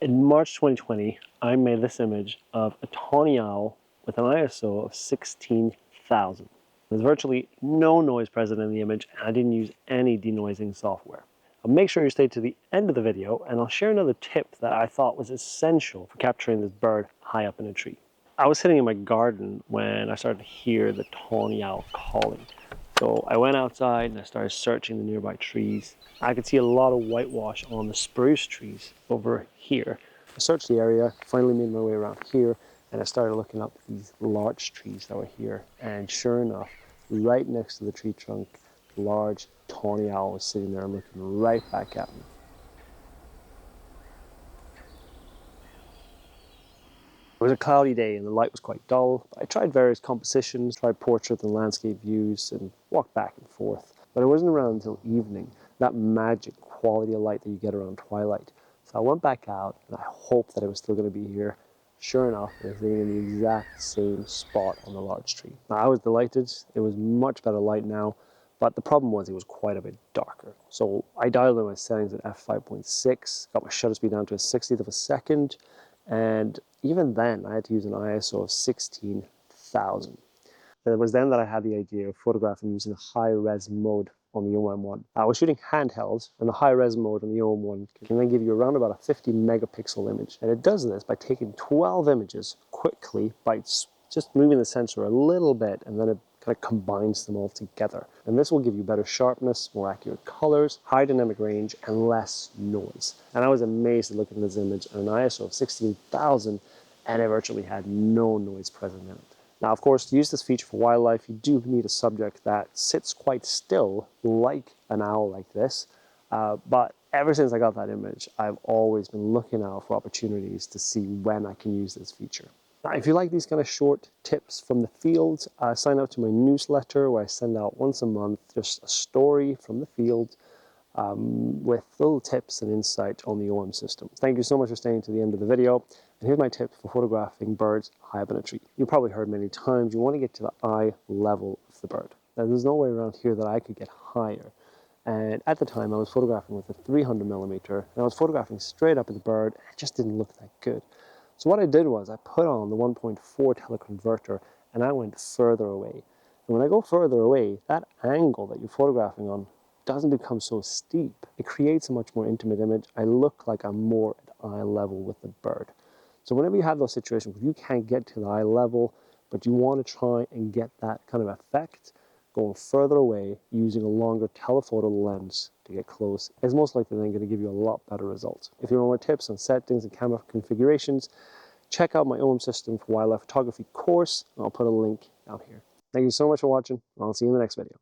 In March 2020, I made this image of a tawny owl with an ISO of 16,000. There's virtually no noise present in the image, and I didn't use any denoising software. I'll make sure you stay to the end of the video, and I'll share another tip that I thought was essential for capturing this bird high up in a tree. I was sitting in my garden when I started to hear the tawny owl calling. So I went outside and I started searching the nearby trees. I could see a lot of whitewash on the spruce trees over here. I searched the area, finally made my way around here, and I started looking up these large trees that were here. And sure enough, right next to the tree trunk, a large tawny owl was sitting there looking right back at me. It was a cloudy day and the light was quite dull. I tried various compositions, tried portrait and landscape views, and walked back and forth. But it wasn't around until evening, that magic quality of light that you get around twilight. So I went back out and I hoped that it was still going to be here. Sure enough, it was sitting in the exact same spot on the large tree. Now, I was delighted. It was much better light now, but the problem was it was quite a bit darker. So I dialed in my settings at f5.6, got my shutter speed down to a 60th of a second, and even then, I had to use an ISO of 16,000. It was then that I had the idea of photographing using a high-res mode on the OM-1. I was shooting handheld, and the high-res mode on the OM-1 can then give you around about a 50 megapixel image. And it does this by taking 12 images quickly by just moving the sensor a little bit, and then it kind of combines them all together. And this will give you better sharpness, more accurate colors, high dynamic range, and less noise. And I was amazed at looking at this image at an ISO of 16,000, and it virtually had no noise present in it. Now, of course, to use this feature for wildlife, you do need a subject that sits quite still, like an owl like this. But ever since I got that image, I've always been looking out for opportunities to see when I can use this feature. Now, if you like these kind of short tips from the field, sign up to my newsletter where I send out once a month just a story from the field with little tips and insight on the OM system. Thank you so much for staying to the end of the video. And here's my tip for photographing birds high up in a tree. You've probably heard many times, you want to get to the eye level of the bird. Now, there's no way around here that I could get higher. And at the time, I was photographing with a 300 millimeter, and I was photographing straight up at the bird, and it just didn't look that good. So what I did was I put on the 1.4 teleconverter and I went further away. And when I go further away, that angle that you're photographing on doesn't become so steep. It creates a much more intimate image. I look like I'm more at eye level with the bird. So whenever you have those situations where you can't get to the eye level, but you want to try and get that kind of effect, going further away using a longer telephoto lens to get close is most likely then going to give you a lot better results. If you want more tips on settings and camera configurations, check out my OM System for Wildlife Photography course, and I'll put a link down here. Thank you so much for watching, and I'll see you in the next video.